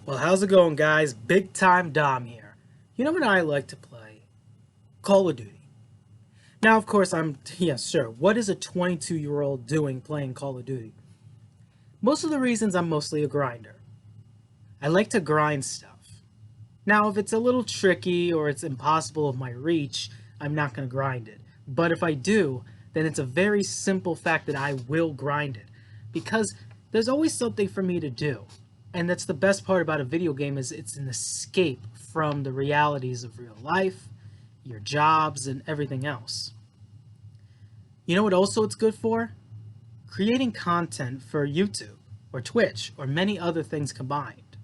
Well, how's it going, guys? Big Time Dom here. You know what I like to play? Call of Duty. Now, of course, yes, sure. What is a 22-year-old doing playing Call of Duty? Most of the reasons I'm mostly a grinder. I like to grind stuff. Now, if it's a little tricky or it's impossible of my reach, I'm not going to grind it. But if I do, then it's a very simple fact that I will grind it. Because there's always something for me to do. And that's the best part about a video game is it's an escape from the realities of real life, your jobs, and everything else. You know what also it's good for? Creating content for YouTube or Twitch or many other things combined.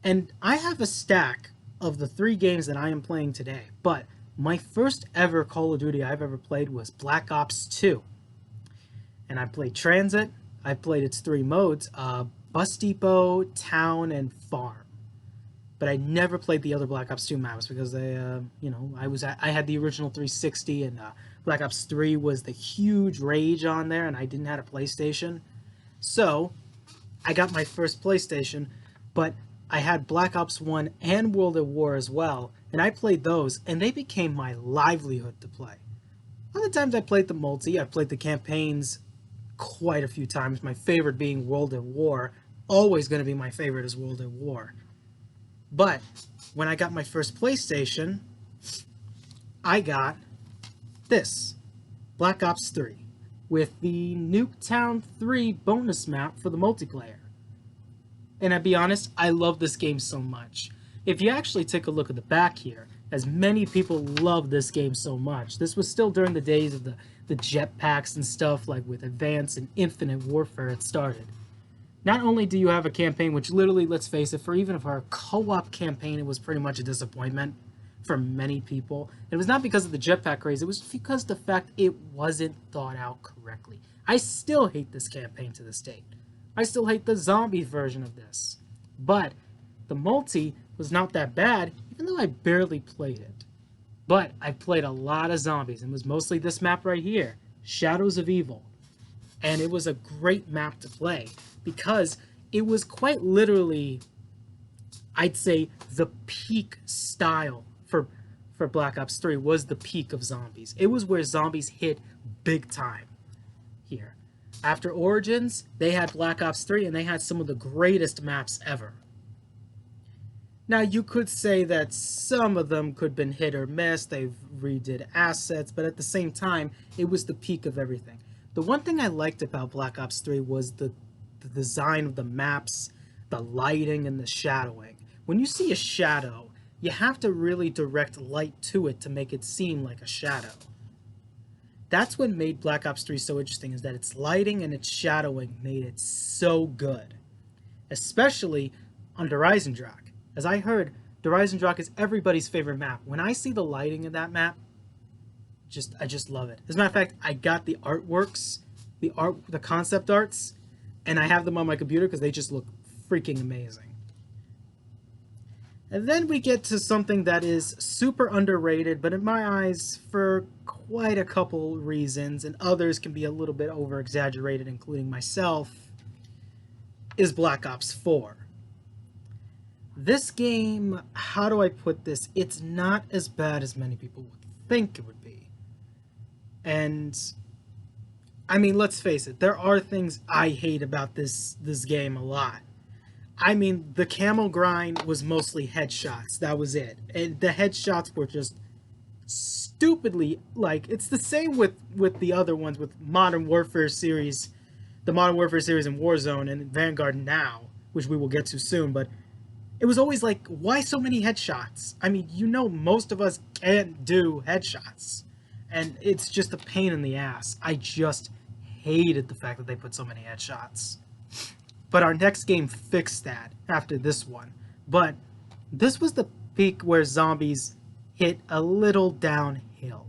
And I have a stack of the 3 games that I am playing today, but my first ever Call of Duty I've ever played was Black Ops 2. And I played Transit, I played its 3 modes, Bus Depot, Town, and Farm. But I never played the other Black Ops 2 maps because I had the original 360 and Black Ops 3 was the huge rage on there and I didn't have a PlayStation. So I got my first PlayStation, but I had Black Ops 1 and World at War as well, and I played those and they became my livelihood to play. Other times I played the multi, I played the campaigns quite a few times, my favorite being World at War. Always going to be my favorite is World at War. But when I got my first PlayStation, I got this, Black Ops 3, with the Nuketown 3 bonus map for the multiplayer. And I'll be honest, I love this game so much. If you actually take a look at the back here, as many people love this game so much, this was still during the days of the jetpacks and stuff, like with Advanced and Infinite Warfare it started. Not only do you have a campaign, which literally, let's face it, for even for a co-op campaign, it was pretty much a disappointment for many people. It was not because of the jetpack craze, it was because of the fact it wasn't thought out correctly. I still hate this campaign to this date. I still hate the zombie version of this. But the multi was not that bad, even though I barely played it. But I played a lot of zombies, and it was mostly this map right here, Shadows of Evil. And it was a great map to play, because it was quite literally, I'd say, the peak style for Black Ops 3 was the peak of zombies. It was where zombies hit big time here. After Origins, they had Black Ops 3, and they had some of the greatest maps ever. Now, you could say that some of them could have been hit or miss, they've redid assets, but at the same time, it was the peak of everything. The one thing I liked about Black Ops 3 was the design of the maps, the lighting, and the shadowing. When you see a shadow, you have to really direct light to it to make it seem like a shadow. That's what made Black Ops 3 so interesting, is that its lighting and its shadowing made it so good. Especially on Drak. As I heard, Drak is everybody's favorite map. When I see the lighting in that map, I just love it. As a matter of fact, I got the artworks, the concept arts, and I have them on my computer because they just look freaking amazing. And then we get to something that is super underrated, but in my eyes, for quite a couple reasons, and others can be a little bit over-exaggerated, including myself, is Black Ops 4. This game, how do I put this? It's not as bad as many people would think it would be. And I mean, let's face it, there are things I hate about this game a lot. I mean, the camel grind was mostly headshots. That was it. And the headshots were just stupidly, like, it's the same with the other ones, with Modern Warfare series, the Modern Warfare series in Warzone and Vanguard now, which we will get to soon, but it was always like, why so many headshots? I mean, you know, most of us can't do headshots. And it's just a pain in the ass. I just hated the fact that they put so many headshots. But our next game fixed that after this one. But this was the peak where zombies hit a little downhill.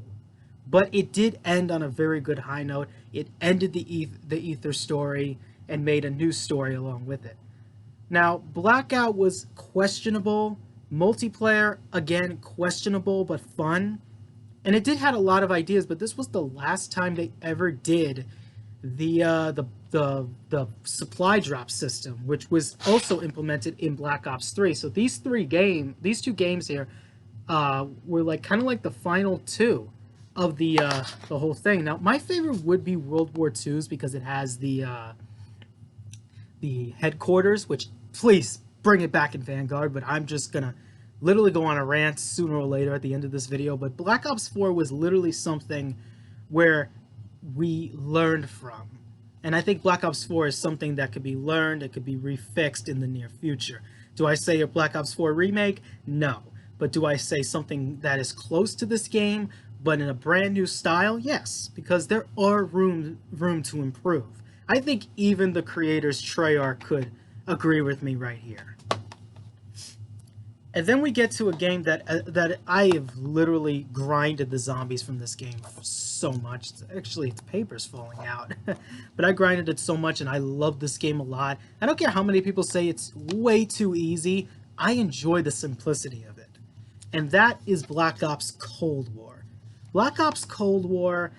But it did end on a very good high note. It ended the Ether story and made a new story along with it. Now, Blackout was questionable. Multiplayer, again, questionable but fun. And it did have a lot of ideas, but this was the last time they ever did the the supply drop system, which was also implemented in Black Ops 3. So these two games here, were like kind of like the final two of the whole thing. Now, my favorite would be World War II's because it has the headquarters, which please bring it back in Vanguard. But I'm just gonna literally go on a rant sooner or later at the end of this video. But Black Ops 4 was literally something where we learned from. And I think Black Ops 4 is something that could be learned, it could be refixed in the near future. Do I say a Black Ops 4 remake? No. But do I say something that is close to this game, but in a brand new style? Yes, because there are room to improve. I think even the creators, Treyarch, could agree with me right here. And then we get to a game that I have literally grinded the zombies from this game so much. Actually, the paper's falling out. But I grinded it so much, and I love this game a lot. I don't care how many people say it's way too easy. I enjoy the simplicity of it. And that is Black Ops Cold War. Black Ops Cold War,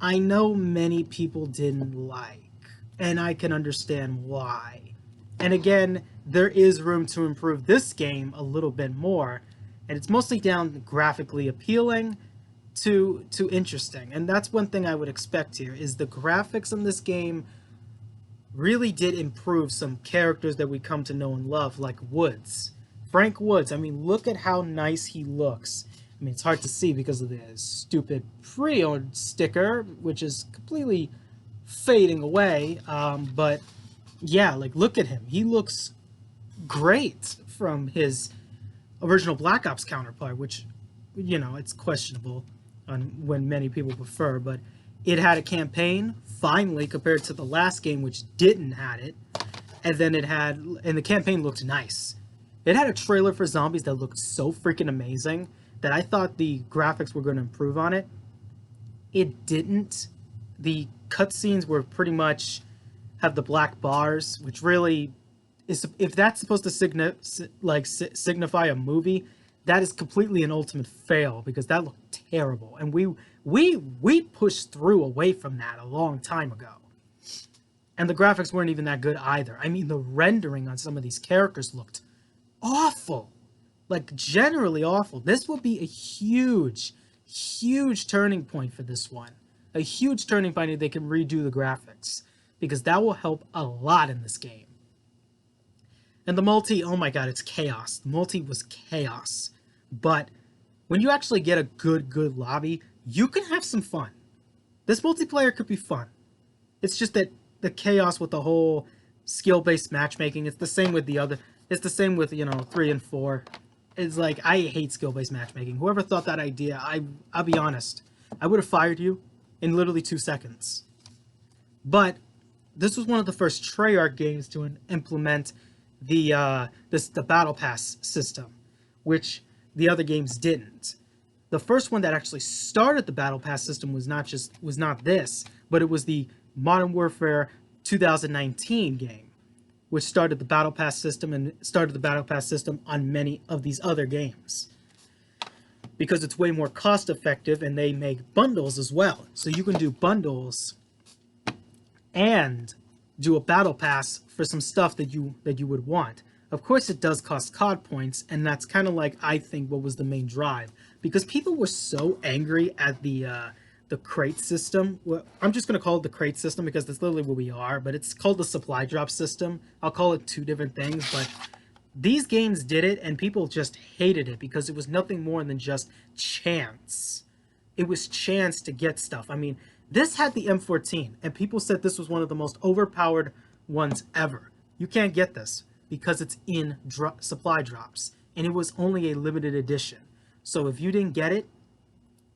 I know many people didn't like. And I can understand why. And again, there is room to improve this game a little bit more, and it's mostly down to graphically appealing to interesting. And that's one thing I would expect here, is the graphics in this game really did improve some characters that we come to know and love, like Woods. Frank Woods, I mean, look at how nice he looks. I mean, it's hard to see because of the stupid pre-owned sticker, which is completely fading away, but yeah, like, look at him. He looks great from his original Black Ops counterpart, which, you know, it's questionable on when many people prefer, but it had a campaign, finally, compared to the last game, which didn't have it, and then and the campaign looked nice. It had a trailer for zombies that looked so freaking amazing that I thought the graphics were going to improve on it. It didn't. The cutscenes were pretty much have the black bars, which really is, if that's supposed to signify a movie, that is completely an ultimate fail, because that looked terrible, and we pushed through away from that a long time ago. And the graphics weren't even that good either. I mean, the rendering on some of these characters looked awful, like generally awful. This will be a huge turning point for this one, a huge turning point if they can redo the graphics, because that will help a lot in this game. And the multi, oh my god, it's chaos. The multi was chaos. But when you actually get a good lobby, you can have some fun. This multiplayer could be fun. It's just that the chaos with the whole skill-based matchmaking, it's the same with it's the same with, you know, 3 and 4. It's like, I hate skill-based matchmaking. Whoever thought that idea, I'll be honest, I would have fired you in literally 2 seconds. But this was one of the first Treyarch games to implement the Battle Pass system, which the other games didn't. The first one that actually started the Battle Pass system was not this, but it was the Modern Warfare 2019 game, which started the Battle Pass system on many of these other games, because it's way more cost effective, and they make bundles as well. So you can do bundles and do a battle pass for some stuff that you would want. Of course, it does cost COD points, and that's kind of like, I think, what was the main drive, because people were so angry at the crate system. Well, I'm just going to call it the crate system because that's literally what we are, but it's called the supply drop system. I'll call it 2 different things, but these games did it, and people just hated it because it was nothing more than just chance. It was chance to get stuff. I mean, this had the M14, and people said this was one of the most overpowered ones ever. You can't get this because it's in supply drops, and it was only a limited edition. So if you didn't get it,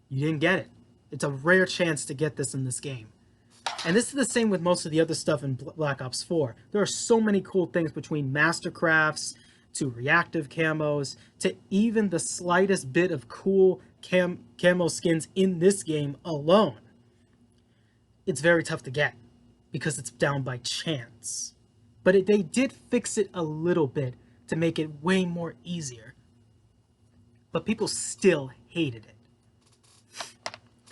you didn't get it. It's a rare chance to get this in this game. And this is the same with most of the other stuff in Black Ops 4. There are so many cool things, between mastercrafts to reactive camos to even the slightest bit of cool camo skins in this game alone. It's very tough to get because it's down by chance. But they did fix it a little bit to make it way more easier. But people still hated it.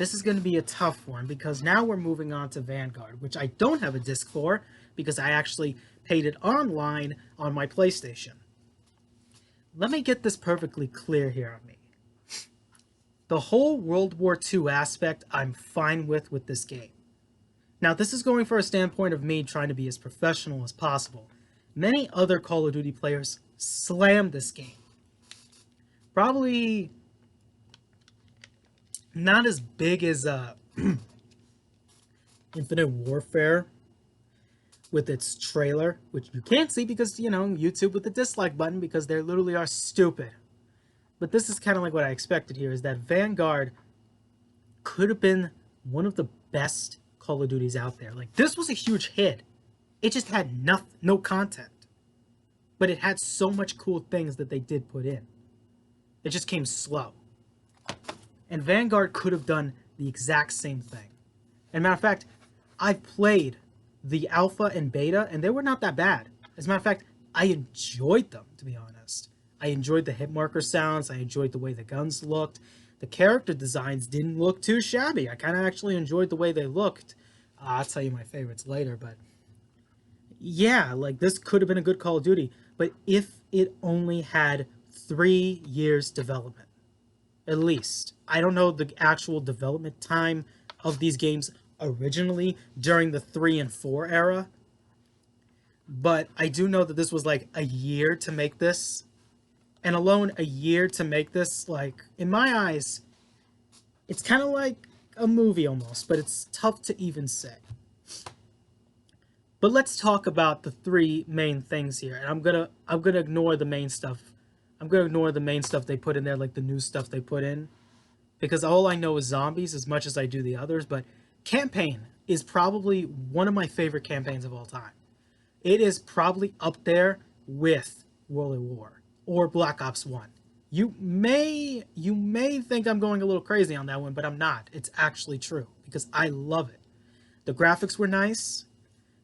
This is going to be a tough one because now we're moving on to Vanguard, which I don't have a disc for because I actually paid it online on my PlayStation. Let me get this perfectly clear here on me. The whole World War II aspect I'm fine with this game. Now, this is going from a standpoint of me trying to be as professional as possible. Many other Call of Duty players slammed this game. Probably not as big as Infinite Warfare with its trailer, which you can't see because, you know, YouTube with the dislike button because they literally are stupid. But this is kind of like what I expected here, is that Vanguard could have been one of the best Call of Duties out there. Like, this was a huge hit. It just had no content. But it had so much cool things that they did put in. It just came slow. And Vanguard could have done the exact same thing. And matter of fact, I played the alpha and beta, and they were not that bad. As a matter of fact, I enjoyed them, to be honest. I enjoyed the hit marker sounds. I enjoyed the way the guns looked. The character designs didn't look too shabby. I kind of actually enjoyed the way they looked. I'll tell you my favorites later, but yeah, like this could have been a good Call of Duty. But if it only had 3 years development, at least. I don't know the actual development time of these games originally during the 3 and 4 era, but I do know that this was like a year to make this, and alone a year to make this, like, in my eyes, it's kind of like a movie almost, but it's tough to even say. But let's talk about the 3 main things here, and I'm gonna ignore the main stuff. I'm gonna ignore the main stuff they put in there, like the new stuff they put in, because all I know is zombies as much as I do the others. But campaign is probably one of my favorite campaigns of all time. It is probably up there with World at War or Black Ops 1. You may think I'm going a little crazy on that one, but I'm not. It's actually true because I love it. The graphics were nice.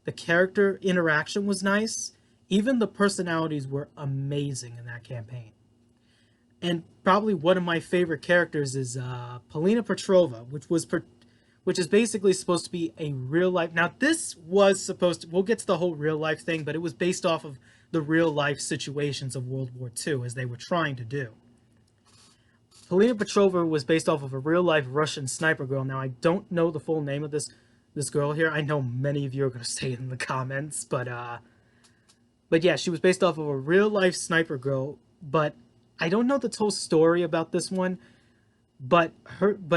The character interaction was nice. Even the personalities were amazing in that campaign. And probably one of my favorite characters is Polina Petrova, which is basically supposed to be a real life. Now, this was supposed to, we'll get to the whole real life thing, but it was based off of the real life situations of World War II, as they were trying to do. Polina Petrova was based off of a real life Russian sniper girl. Now, I don't know the full name of this girl here. I know many of you are going to say it in the comments, but yeah, she was based off of a real life sniper girl, but I don't know the whole story about this one. But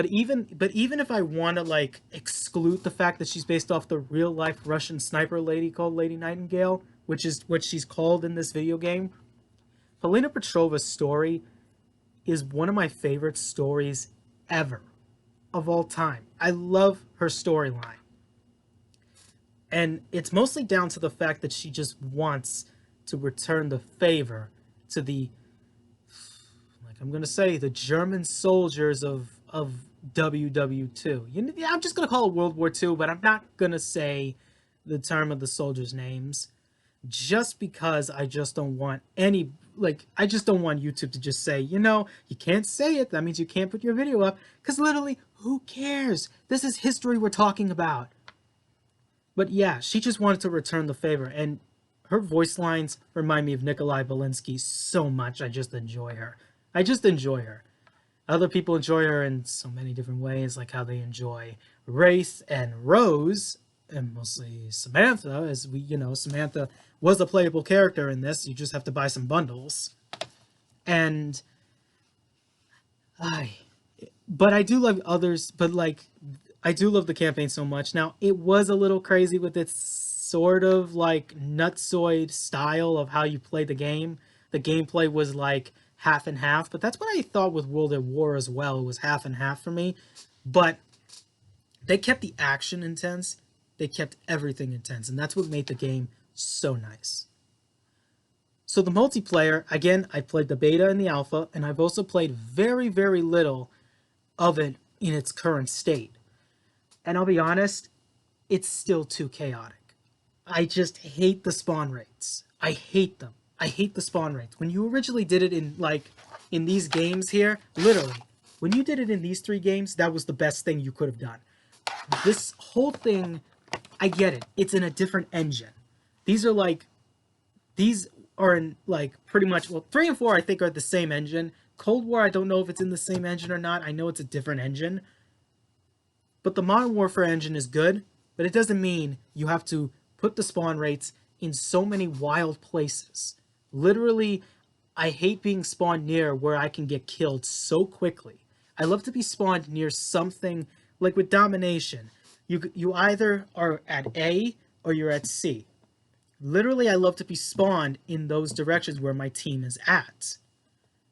even if I want to like exclude the fact that she's based off the real life Russian sniper lady called Lady Nightingale, which is what she's called in this video game, Polina Petrova's story is one of my favorite stories ever of all time. I love her storyline. And it's mostly down to the fact that she just wants to return the favor to the, like I'm going to say, the German soldiers of WW2. Yeah, I'm just going to call it World War II, but I'm not going to say the term of the soldiers' names just because I just don't want any, like, I just don't want YouTube to just say, you know, you can't say it. That means you can't put your video up because literally, who cares? This is history we're talking about. But yeah, she just wanted to return the favor, and her voice lines remind me of Nikolai Belinsky so much. I just enjoy her. I just enjoy her. Other people enjoy her in so many different ways, like how they enjoy Wraith and Rose, and mostly Samantha, as we, you know, Samantha was a playable character in this. You just have to buy some bundles. And but I do love others, but like, I do love the campaign so much. Now, it was a little crazy with its sort of like nutsoid style of how you play the game. The gameplay was like half and half, but that's what I thought with World at War as well. It was half and half for me, but they kept the action intense. They kept everything intense, and that's what made the game so nice. So the multiplayer, again, I played the beta and the alpha, and I've also played very, very little of it in its current state. And I'll be honest, it's still too chaotic. I just hate the spawn rates. I hate them. I hate the spawn rates. When you originally did it in these games here, literally, When you did it in these 3 games, that was the best thing you could have done. This whole thing, I get it. It's in a different engine. These are like, these are in like pretty much, well, 3 and 4 I think are the same engine. Cold War, I don't know if it's in the same engine or not. I know it's a different engine. But the Modern Warfare engine is good, but it doesn't mean you have to put the spawn rates in so many wild places. Literally, I hate being spawned near where I can get killed so quickly. I love to be spawned near something like with Domination. You either are at A or you're at C. Literally, I love to be spawned in those directions where my team is at.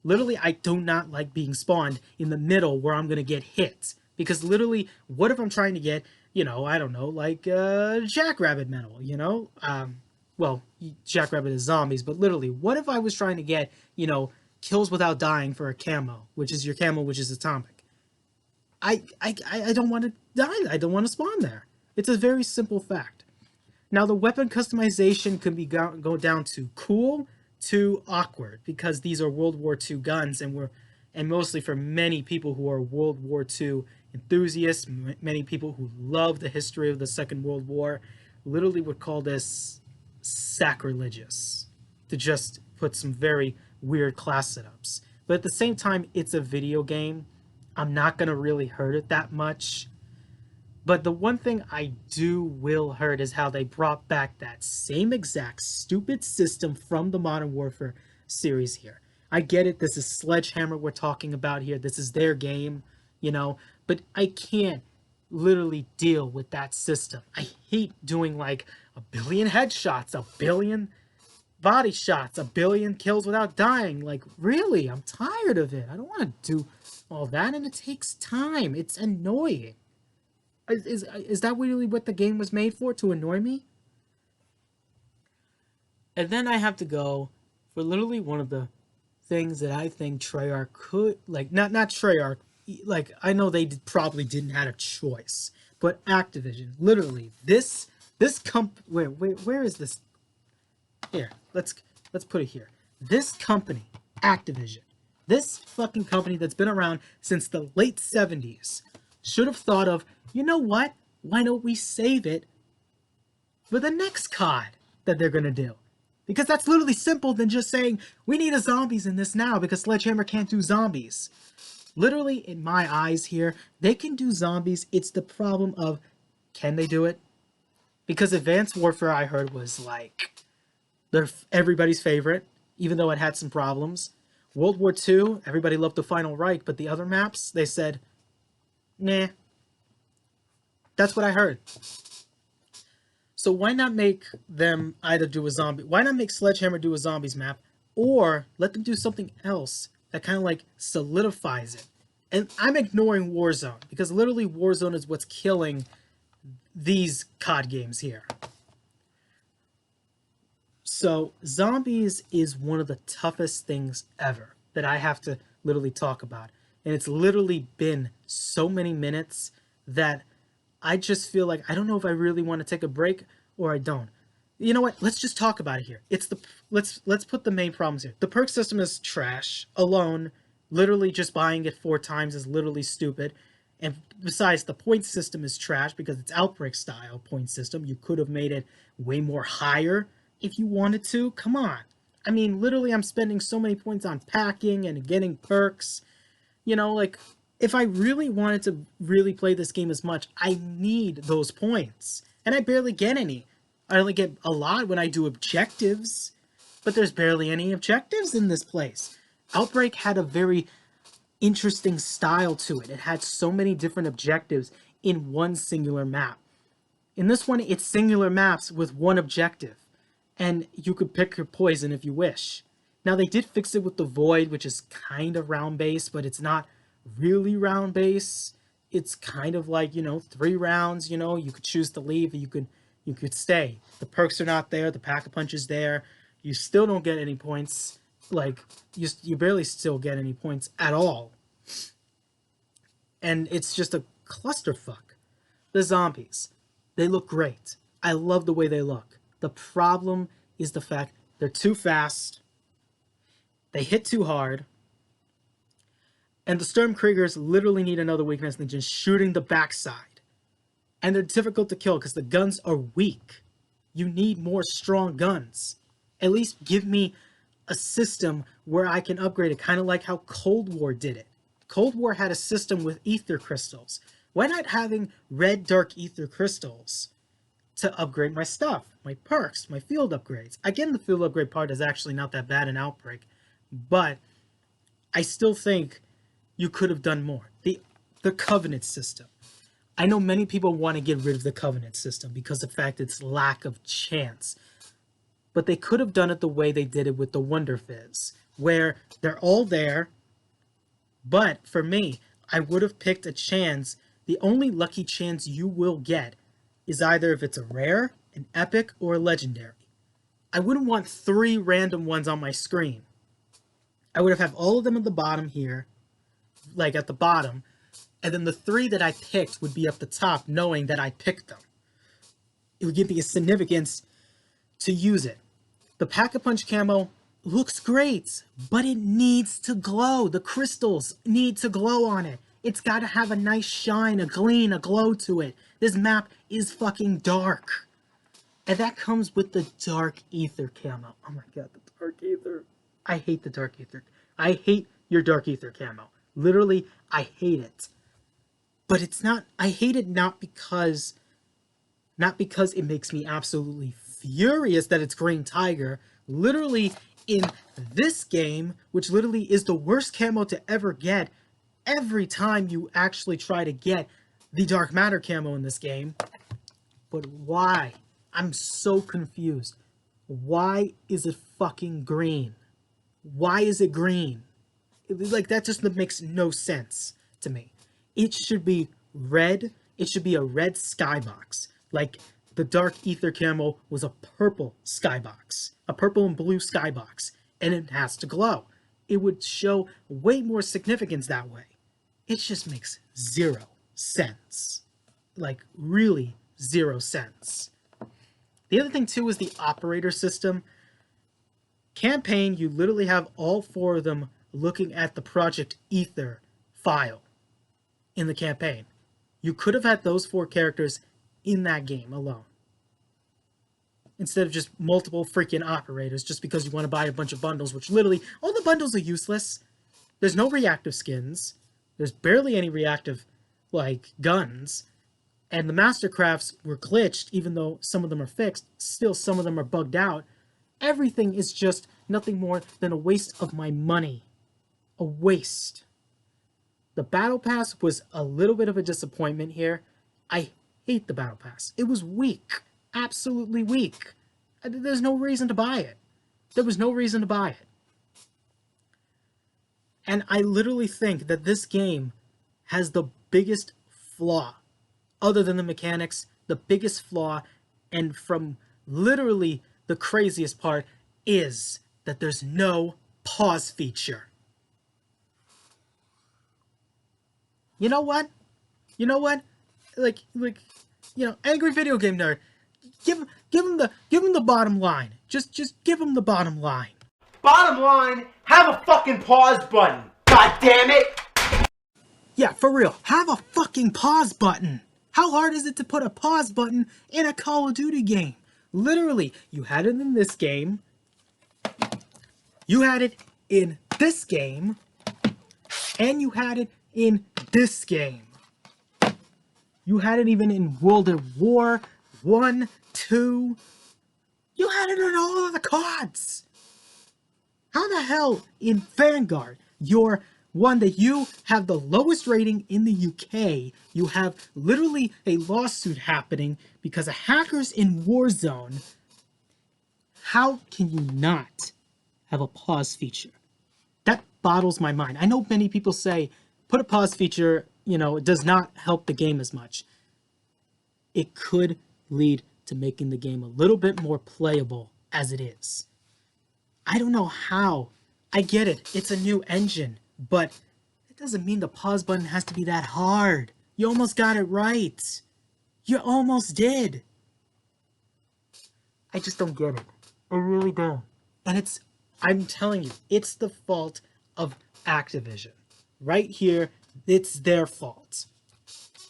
Literally, I do not like being spawned in the middle where I'm going to get hit. Because literally, what if I'm trying to get, I don't know, like Jackrabbit medal, well, Jackrabbit is zombies, but literally, what if I was trying to get, kills without dying for a camo, which is your camo, which is atomic? I don't want to die. I don't want to spawn there. It's a very simple fact. Now, the weapon customization can be go down to cool to awkward because these are World War II guns, and mostly for many people who are World War II enthusiasts, many people who love the history of the Second World War, literally would call this sacrilegious to just put some very weird class setups. But at the same time, it's a video game. I'm not going to really hurt it that much. But the one thing I will hurt is how they brought back that same exact stupid system from the Modern Warfare series here. I get it, this is Sledgehammer we're talking about here. This is their game, but I can't literally deal with that system. I hate doing like a billion headshots, a billion body shots, a billion kills without dying. Like, really, I'm tired of it. I don't want to do all that, and it takes time. It's annoying. Is that really what the game was made for, to annoy me? And then I have to go for literally one of the things that I think Treyarch could, like, not Treyarch, like, I know they probably didn't have a choice, but Activision, literally, this where is this? Here, let's put it here. This company, Activision, this fucking company that's been around since the late 70s, should have thought of, you know what? Why don't we save it for the next COD that they're gonna do? Because that's literally simple than just saying, we need a zombies in this now because Sledgehammer can't do zombies. Literally, in my eyes here, they can do zombies. It's the problem of, can they do it? Because Advanced Warfare, I heard, was like, they're everybody's favorite, even though it had some problems. World War II, everybody loved the Final Reich, but the other maps, they said, nah. That's what I heard. So why not make them either do a zombie? Why not make Sledgehammer do a zombies map, or let them do something else that kind of like solidifies it? And I'm ignoring Warzone because literally Warzone is what's killing these COD games here. So zombies is one of the toughest things ever that I have to literally talk about. And it's literally been so many minutes that I just feel like I don't know if I really want to take a break or I don't. You know what? Let's just talk about it here. Let's put the main problems here. The perk system is trash. Alone, literally just buying it 4 times is literally stupid. And besides, the point system is trash because it's Outbreak style point system. You could have made it way more higher if you wanted to. Come on. I mean, literally, I'm spending so many points on packing and getting perks. Like, if I really wanted to really play this game as much, I need those points. And I barely get any. I only get a lot when I do objectives, but there's barely any objectives in this place. Outbreak had a very interesting style to it. It had so many different objectives in one singular map. In this one, it's singular maps with one objective, and you could pick your poison if you wish. Now, they did fix it with the Void, which is kind of round-based, but it's not really round base. It's kind of like, 3 rounds, you could choose to leave, you could stay. The perks are not there, the pack-a-punch is there. You still don't get any points. Like, you barely still get any points at all. And it's just a clusterfuck. The zombies, they look great. I love the way they look. The problem is the fact they're too fast. They hit too hard. And the Sturmkriegers literally need another weakness than just shooting the backside. And they're difficult to kill because the guns are weak. You need more strong guns. At least give me a system where I can upgrade it, kind of like how Cold War did it. Cold War had a system with ether crystals. Why not having red dark ether crystals to upgrade my stuff, my perks, my field upgrades? Again, the field upgrade part is actually not that bad in Outbreak, but I still think you could have done more. The Covenant system. I know many people want to get rid of the Covenant system because of the fact its lack of chance. But they could have done it the way they did it with the Wonder Fizz, where they're all there. But for me, I would have picked a chance. The only lucky chance you will get is either if it's a rare, an epic, or a legendary. I wouldn't want 3 random ones on my screen. I would have all of them at the bottom here, like at the bottom, and then the 3 that I picked would be up the top, knowing that I picked them. It would give me a significance to use it. The Pack-a-Punch camo looks great, but it needs to glow. The crystals need to glow on it. It's got to have a nice shine, a gleam, a glow to it. This map is fucking dark. And that comes with the Dark Ether camo. Oh my god, the Dark Ether. I hate the Dark Ether. I hate your Dark Ether camo. Literally, I hate it. But it's not, I hate it not because it makes me absolutely furious that it's Green Tiger. Literally, in this game, which literally is the worst camo to ever get, every time you actually try to get the Dark Matter camo in this game. But why? I'm so confused. Why is it fucking green? Why is it green? Like, that just makes no sense to me. It should be red. It should be a red skybox. Like, the Dark Ether camo was a purple skybox. A purple and blue skybox. And it has to glow. It would show way more significance that way. It just makes 0 sense. Like, really 0 sense. The other thing, too, is the operator system. Campaign, you literally have all 4 of them looking at the Project Ether file in the campaign. You could have had those 4 characters in that game alone, instead of just multiple freaking operators just because you want to buy a bunch of bundles, which literally, all the bundles are useless. There's no reactive skins. There's barely any reactive, like, guns. And the Mastercrafts were glitched, even though some of them are fixed. Still, some of them are bugged out. Everything is just nothing more than a waste of my money. A waste. The Battle Pass was a little bit of a disappointment here. I hate the Battle Pass. It was weak. Absolutely weak. There's no reason to buy it. There was no reason to buy it. And I literally think that this game has the biggest flaw, other than the mechanics, the biggest flaw, and from literally the craziest part, is that there's no pause feature. You know what? You know what? Like, you know, angry video game nerd. Give him the bottom line. Just give him the bottom line. Bottom line, have a fucking pause button. God damn it! Yeah, for real. Have a fucking pause button. How hard is it to put a pause button in a Call of Duty game? Literally, you had it in this game. You had it in this game. And you had it in this game. You had it even in World of War 1, 2. You had it in all of the CODs. How the hell in Vanguard, your one that you have the lowest rating in the UK, you have literally a lawsuit happening because of hackers in Warzone, how can you not have a pause feature? That boggles my mind. I know many people say, put a pause feature, you know, it does not help the game as much. It could lead to making the game a little bit more playable as it is. I don't know how. I get it. It's a new engine, but it doesn't mean the pause button has to be that hard. You almost got it right. You almost did. I just don't get it. I really don't. And I'm telling you, it's the fault of Activision. right here, it's their fault.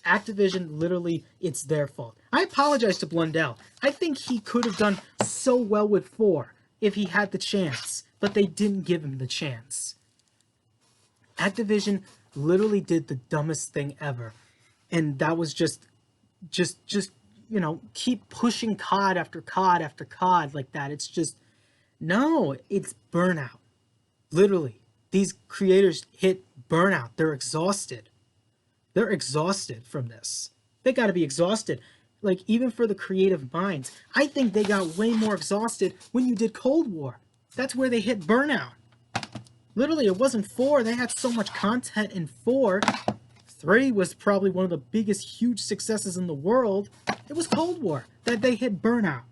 Activision, literally, it's their fault. I apologize to Blundell. I think he could have done so well with 4 if he had the chance, but they didn't give him the chance. Activision literally did the dumbest thing ever, and that was just keep pushing COD after COD after COD like that. It's just, no, it's burnout. Literally, these creators hit burnout. They're exhausted. They're exhausted from this. They got to be exhausted. Like, even for the creative minds, I think they got way more exhausted when you did Cold War. That's where they hit burnout. Literally, it wasn't 4. They had so much content in 4. 3 was probably one of the biggest, huge successes in the world. It was Cold War that they hit burnout.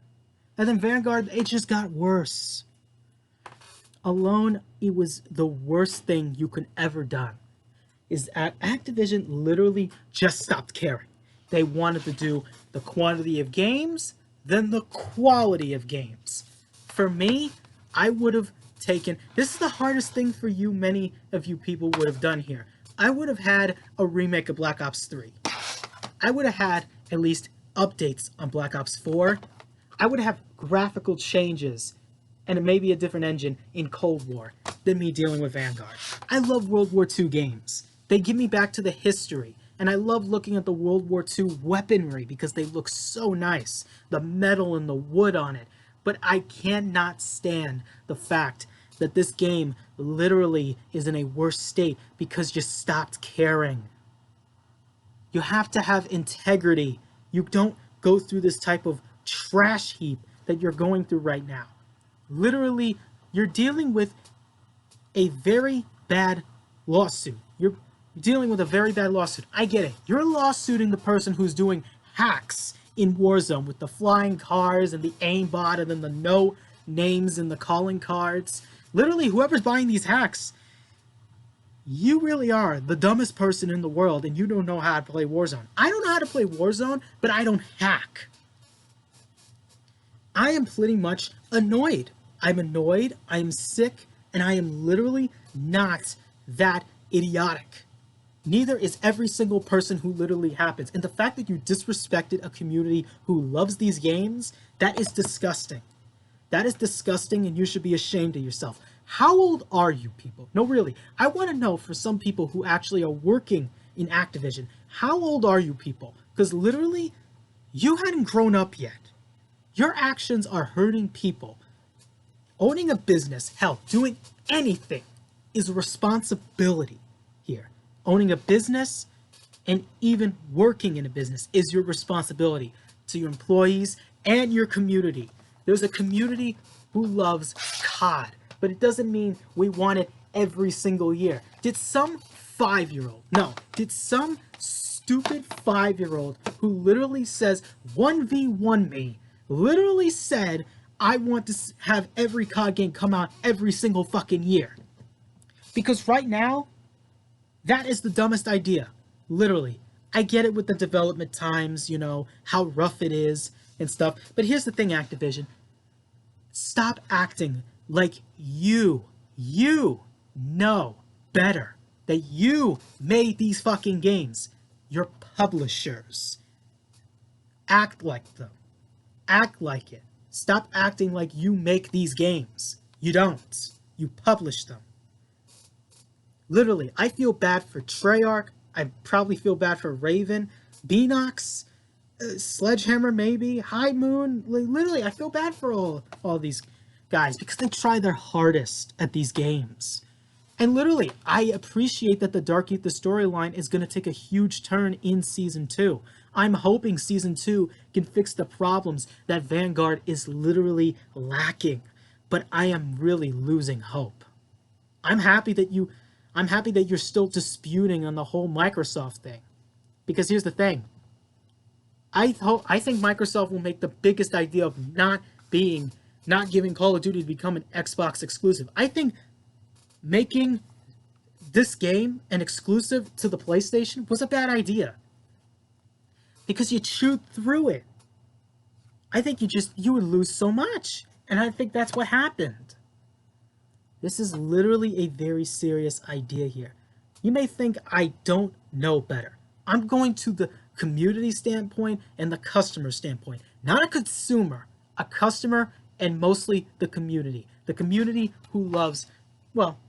And then Vanguard, it just got worse. Alone, it was the worst thing you could ever done. Is that Activision literally just stopped caring. They wanted to do the quantity of games, then the quality of games. For me, I would have taken... This is the hardest thing for you, many of you people would have done here. I would have had a remake of Black Ops 3. I would have had at least updates on Black Ops 4. I would have graphical changes and maybe a different engine in Cold War than me dealing with Vanguard. I love World War II games. They give me back to the history, and I love looking at the World War II weaponry because they look so nice, the metal and the wood on it. But I cannot stand the fact that this game literally is in a worse state because you stopped caring. You have to have integrity. You don't go through this type of trash heap that you're going through right now. Literally, you're dealing with a very bad lawsuit. You're dealing with a very bad lawsuit. I get it. You're lawsuiting the person who's doing hacks in Warzone with the flying cars and the aimbot and then the no names and the calling cards. Literally, whoever's buying these hacks, you really are the dumbest person in the world and you don't know how to play Warzone. I don't know how to play Warzone, but I don't hack. I am pretty much annoyed. I'm annoyed, I'm sick, and I am literally not that idiotic. Neither is every single person who literally happens. And the fact that you disrespected a community who loves these games, that is disgusting. That is disgusting, and you should be ashamed of yourself. How old are you people? No, really. I want to know for some people who actually are working in Activision, how old are you people? Because literally, you hadn't grown up yet. Your actions are hurting people. Owning a business, hell, doing anything is a responsibility here. Owning a business and even working in a business is your responsibility to your employees and your community. There's a community who loves COD, but it doesn't mean we want it every single year. Did some 5-year-old, no, did some stupid 5-year-old who literally says 1v1 me, literally said, I want to have every COD game come out every single fucking year? Because right now, that is the dumbest idea. Literally. I get it with the development times, you know, how rough it is and stuff. But here's the thing, Activision. Stop acting like you know better. That you made these fucking games. You're publishers. Act like them. Act like it. Stop acting like you make these games. You don't. You publish them. Literally, I feel bad for Treyarch. I probably feel bad for Raven, Beanox, Sledgehammer maybe, High Moon. Literally, I feel bad for all these guys because they try their hardest at these games. And literally, I appreciate that the Dark Ether storyline is going to take a huge turn in Season 2. I'm hoping Season 2 can fix the problems that Vanguard is literally lacking. But I am really losing hope. I'm happy that you're still disputing on the whole Microsoft thing. Because here's the thing. I think Microsoft will make the biggest idea of not giving Call of Duty to become an Xbox exclusive. I think making this game an exclusive to the PlayStation was a bad idea. Because you chewed through it. I think you would lose so much. And I think that's what happened. This is literally a very serious idea here. You may think I don't know better. I'm going to the community standpoint and the customer standpoint, not a consumer, a customer, and mostly the community. The community who loves, well,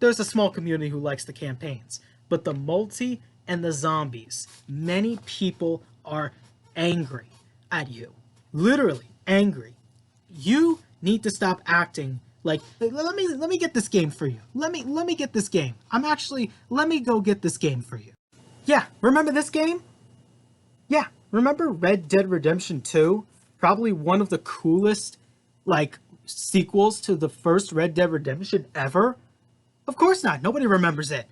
there's a small community who likes the campaigns, but the multi and the zombies, many people are angry at you. Literally angry. You need to stop acting like let me get this game for you. Let me get this game. Let me go get this game for you. Yeah, remember this game? Yeah, remember Red Dead Redemption 2? Probably one of the coolest like sequels to the first Red Dead Redemption ever? Of course not. Nobody remembers it.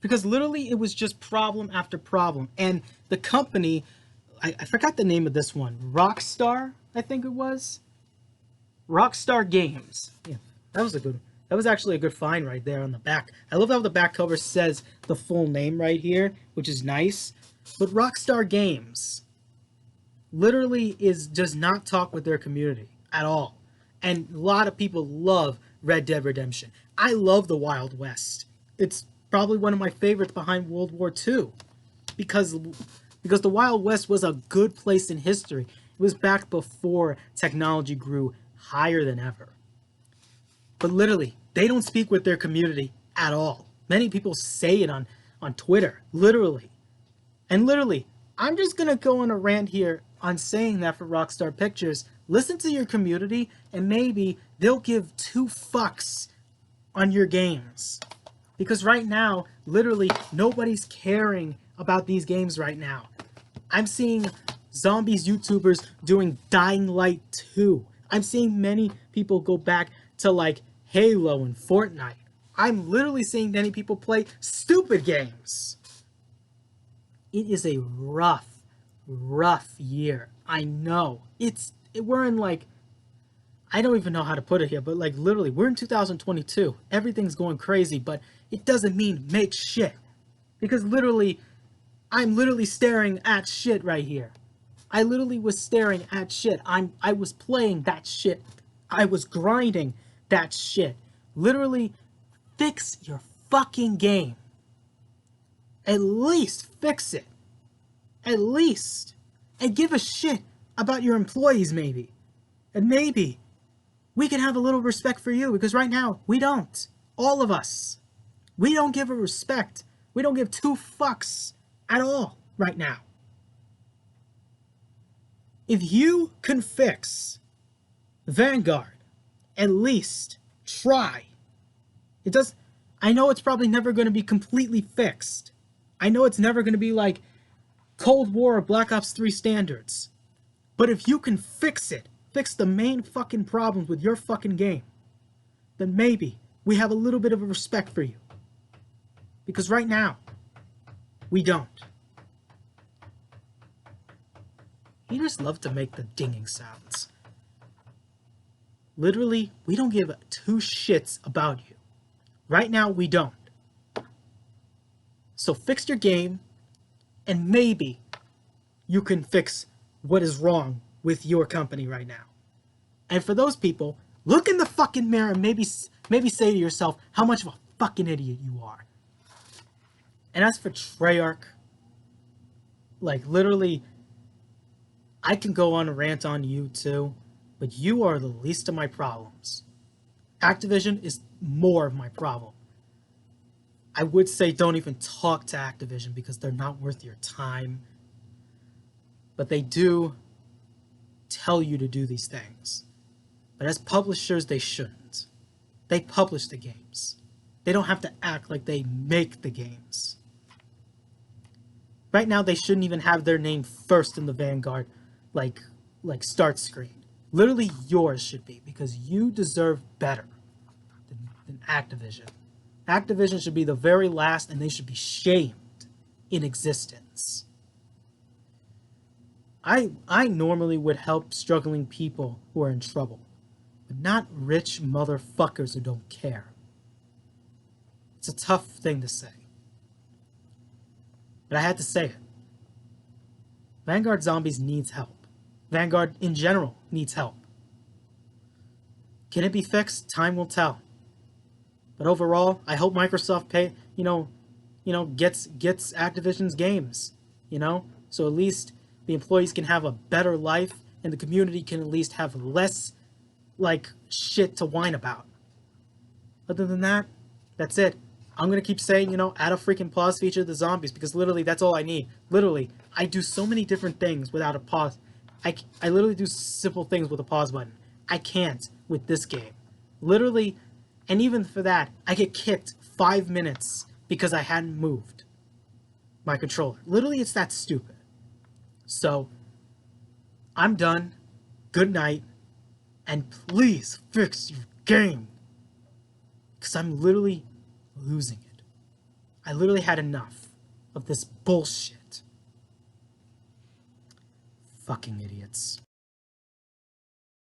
Because literally it was just problem after problem. And the company, I forgot the name of this one. Rockstar, I think it was. Rockstar Games. Yeah, that was actually a good find right there on the back. I love how the back cover says the full name right here, which is nice. But Rockstar Games literally does not talk with their community at all. And a lot of people love Red Dead Redemption. I love the Wild West. It's probably one of my favorites behind World War II because the Wild West was a good place in history. It was back before technology grew higher than ever. But literally, they don't speak with their community at all. Many people say it on Twitter, literally. And literally, I'm just going to go on a rant here on saying that for Rockstar Pictures. Listen to your community, and maybe they'll give 2 fucks on your games. Because right now, literally, nobody's caring about these games right now. I'm seeing zombies YouTubers doing Dying Light 2. I'm seeing many people go back to like Halo and Fortnite. I'm literally seeing many people play stupid games. It is a rough year. I know. We're in like, I don't even know how to put it here, but like literally, we're in 2022. Everything's going crazy, but it doesn't mean make shit. Because literally, I'm literally staring at shit right here. I literally was staring at shit. I was playing that shit. I was grinding that shit. Literally, fix your fucking game. At least fix it. At least. And give a shit about your employees, maybe. And maybe we can have a little respect for you, because right now, we don't. All of us. We don't give a respect. We don't give 2 fucks at all right now. If you can fix Vanguard, at least try. I know it's probably never going to be completely fixed. I know it's never going to be like Cold War or Black Ops 3 standards. But if you can fix it, fix the main fucking problems with your fucking game, then maybe we have a little bit of a respect for you. Because right now, we don't. You just love to make the dinging sounds. Literally, we don't give 2 shits about you. Right now, we don't. So fix your game, and maybe you can fix what is wrong with your company right now. And for those people, look in the fucking mirror and maybe say to yourself how much of a fucking idiot you are. And as for Treyarch, like literally, I can go on a rant on you too, but you are the least of my problems. Activision is more of my problem. I would say don't even talk to Activision because they're not worth your time. But they do tell you to do these things. But as publishers, they shouldn't. They publish the games. They don't have to act like they make the games. Right now, they shouldn't even have their name first in the Vanguard, like start screen. Literally yours should be, because you deserve better than Activision. Activision should be the very last, and they should be shamed in existence. I normally would help struggling people who are in trouble, but not rich motherfuckers who don't care. It's a tough thing to say, but I had to say it. Vanguard Zombies needs help. Vanguard in general needs help. Can it be fixed? Time will tell. But overall, I hope Microsoft gets Activision's games, so at least the employees can have a better life and the community can at least have less like shit to whine about. Other than that, that's it. I'm gonna keep saying, add a freaking pause feature to the zombies because literally that's all I need. Literally, I do so many different things without a pause. I literally do simple things with a pause button. I can't with this game. Literally, and even for that, I get kicked 5 minutes because I hadn't moved my controller. Literally, it's that stupid. So, I'm done. Good night. And please fix your game. Because I'm literally losing it. I literally had enough of this bullshit. Fucking idiots.